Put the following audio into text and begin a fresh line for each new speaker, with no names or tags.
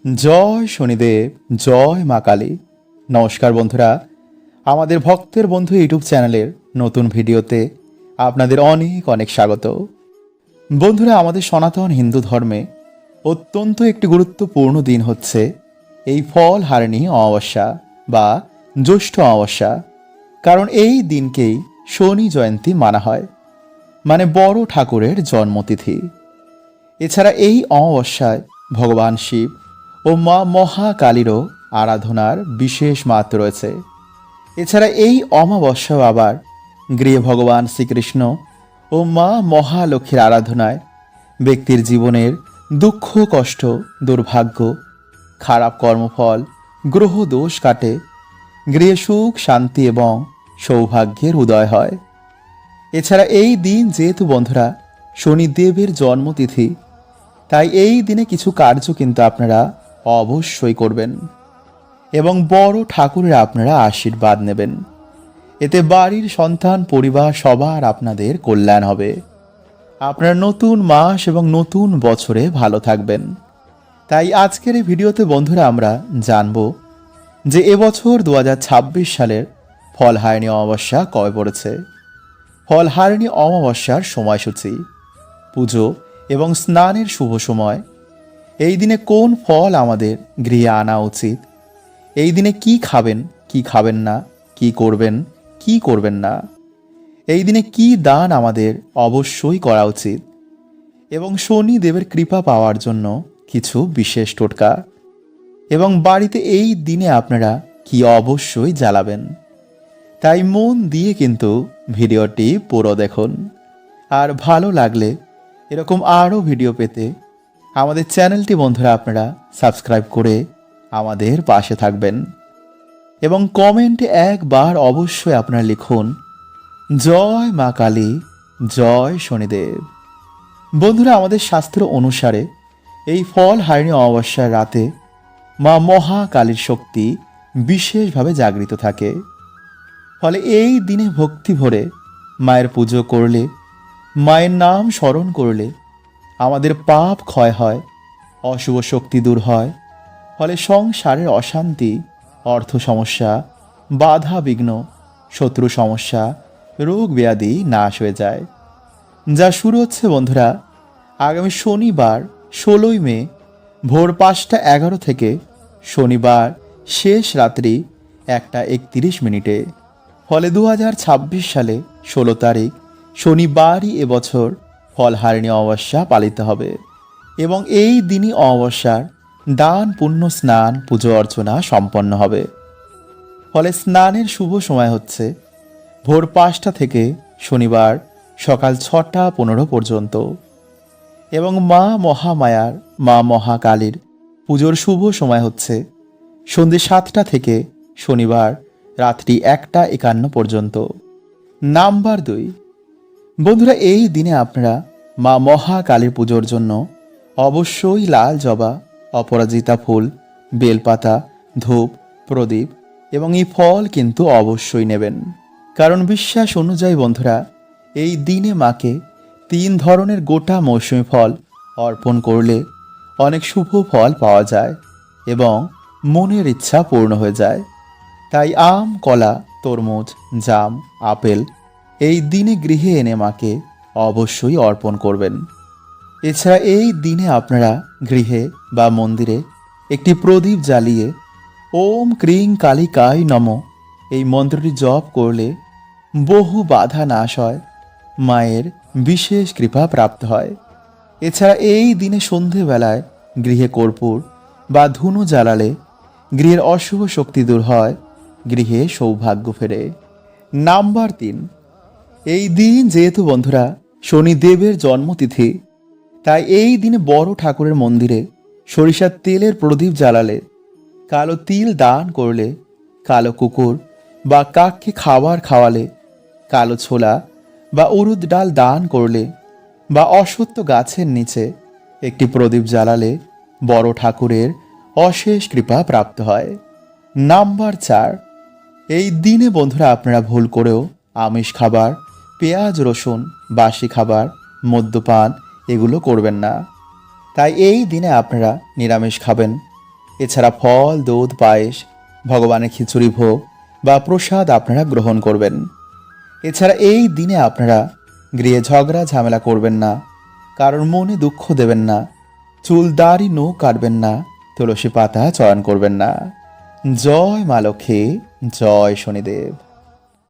জয় শনিদেব, জয় মা কালী। নমস্কার বন্ধুরা, আমাদের ভক্তের বন্ধু ইউটিউব চ্যানেলের নতুন ভিডিওতে আপনাদের অনেক অনেক স্বাগত। বন্ধুরা, আমাদের সনাতন হিন্দু ধর্মে অত্যন্ত একটি গুরুত্বপূর্ণ দিন হচ্ছে এই ফল হারিণী অমাবস্যা বা জ্যৈষ্ঠ অমাবস্যা। কারণ এই দিনকেই শনি জয়ন্তী মানা হয়, মানে বড় ঠাকুরের জন্মতিথি। এছাড়া এই অমাবস্যায় ভগবান শিব ও মা মহাকালীরও আরাধনার বিশেষ মাহাত্ম রয়েছে। এছাড়া এই অমাবস্যা আবার গৃহে ভগবান শ্রীকৃষ্ণ ও মা মহালক্ষ্মীর আরাধনায় ব্যক্তির জীবনের দুঃখ, কষ্ট, দুর্ভাগ্য, খারাপ কর্মফল, গ্রহ দোষ কাটে, গৃহে সুখ, শান্তি এবং সৌভাগ্যের উদয় হয়। এছাড়া এই দিন যেহেতু বন্ধুরা শনিদেবের জন্মতিথি, তাই এই দিনে কিছু কার্য কিন্তু আপনারা অবশ্যই করবেন এবং বড় ঠাকুরের আপনারা আশীর্বাদ নেবেন। এতে বাড়ির সন্তান, পরিবার সবার আপনাদের কল্যাণ হবে। আপনারা নতুন মাস এবং নতুন বছরে ভালো থাকবেন। তাই আজকের এই ভিডিওতে বন্ধুরা আমরা জানব যে এবছর 2026 সালের ফল হারিণী অমাবস্যা কবে পড়েছে, ফল হারিণী অমাবস্যার সময়সূচি, পুজো এবং স্নানের শুভ সময়, এই দিনে কোন ফল আমাদের গৃহে আনা উচিত, এই দিনে কি খাবেন কি খাবেন না, কি করবেন কি করবেন না, এই দিনে কি দান আমাদের অবশ্যই করা উচিত এবং শনি দেবের কৃপা পাওয়ার জন্য কিছু বিশেষ টোটকা, এবং বাড়িতে এই দিনে আপনারা কি অবশ্যই জ্বালাবেন। তাই মন দিয়ে কিন্তু ভিডিওটি পুরো দেখুন। আর ভালো লাগলে এরকম আরও ভিডিও পেতে আমাদের চ্যানেলটি বন্ধুরা আপনারা সাবস্ক্রাইব করে আমাদের পাশে থাকবেন এবং কমেন্টে একবার অবশ্যই আপনারা লিখুন জয় মা কালী, জয় শনিদেব। বন্ধুরা, আমাদের শাস্ত্র অনুসারে এই ফল হারিণী অমাবস্যার রাতে মা মহাকালীর শক্তি বিশেষভাবে জাগৃত থাকে। ফলে এই দিনে ভক্তি ভরে মায়ের পুজো করলে, মায়ের নাম স্মরণ করলে আমাদের পাপ ক্ষয় হয়, অশুভ শক্তি দূর হয়। ফলে সংসারের অশান্তি, অর্থ সমস্যা, বাধা বিঘ্ন, শত্রু সমস্যা, রোগ ব্যাধি নাশ হয়ে যায়। যা শুরু হচ্ছে বন্ধুরা আগামী শনিবার 16ই মে ভোর 5:11 থেকে শনিবার শেষ রাত্রি 1:31 ফলে 2026 সালে 16 তারিখ শনিবারই এবছর ফল হারিণী অমাবস্যা পালিত হবে এবং এই দিনই অমাবস্যার দান, পুণ্য, স্নান, পুজো অর্চনা সম্পন্ন হবে। ফলে স্নানের শুভ সময় হচ্ছে ভোর 5টা থেকে শনিবার সকাল 6:15 পর্যন্ত এবং মা মহামায়ার, মা মহাকালীর পুজোর শুভ সময় হচ্ছে সন্ধ্যে 7টা থেকে শনিবার রাত্রি 1:51 পর্যন্ত। নাম্বার 2, বন্ধুরা, এই দিনে আপনারা মা মহাকালীর পুজোর জন্য অবশ্যই লাল জবা, অপরাজিতা ফুল, বেলপাতা, ধূপ, প্রদীপ এবং এই ফল কিন্তু অবশ্যই নেবেন। কারণ বিশ্বাস অনুযায়ী বন্ধুরা এই দিনে মাকে 3 ধরনের গোটা মৌসুমী ফল অর্পণ করলে অনেক শুভ ফল পাওয়া যায় এবং মনের ইচ্ছা পূর্ণ হয়ে যায়। তাই আম, কলা, তরমুজ, জাম, আপেল এই দিনে গৃহে এনে মাকে অবশ্যই অর্পণ করবেন। এছাড়া এই দিনে আপনারা গৃহে বা মন্দিরে একটি প্রদীপ জ্বালিয়ে ওম ক্রিং কালিকায় নমঃ এই মন্ত্রটি জপ করলে বহু বাধা নাশ হয়, মায়ের বিশেষ কৃপা প্রাপ্ত হয়। এছাড়া এই দিনে সন্ধেবেলায় গৃহে কর্পূর বা ধুনো জ্বালালে গৃহের অশুভ শক্তি দূর হয়, গৃহে সৌভাগ্য ফেরে। নাম্বার 3, এই দিন যেহেতু বন্ধুরা শনিদেবের জন্মতিথি, তাই এই দিনে বড় ঠাকুরের মন্দিরে সরিষার তেলের প্রদীপ জ্বালালে, কালো তিল দান করলে, কালো কুকুর বা কাককে খাবার খাওয়ালে, কালো ছোলা বা উড়দ ডাল দান করলে বা অশ্বত্থ গাছের নিচে একটি প্রদীপ জ্বালালে বড় ঠাকুরের অশেষ কৃপা প্রাপ্ত হয়। নাম্বার 4, এই দিনে বন্ধুরা আপনারা ভুল করেও আমিষ খাবার, পেঁয়াজ রসুন, বাসি খাবার, মদ্যপান এগুলো করবেন না। তাই এই দিনে আপনারা নিরামিষ খাবেন এছাড়া ফল, দুধ, পায়েস, ভগবানের খিচুড়ি ভোগ বা প্রসাদ আপনারা গ্রহণ করবেন। এছাড়া এই দিনে আপনারা গৃহে ঝগড়া ঝামেলা করবেন না, কারোর মনে দুঃখ দেবেন না, চুল দাড়ি নখ কাটবেন না, তুলসী পাতা চয়ন করবেন না। জয় মা লক্ষ্মী, জয় শনিদেব।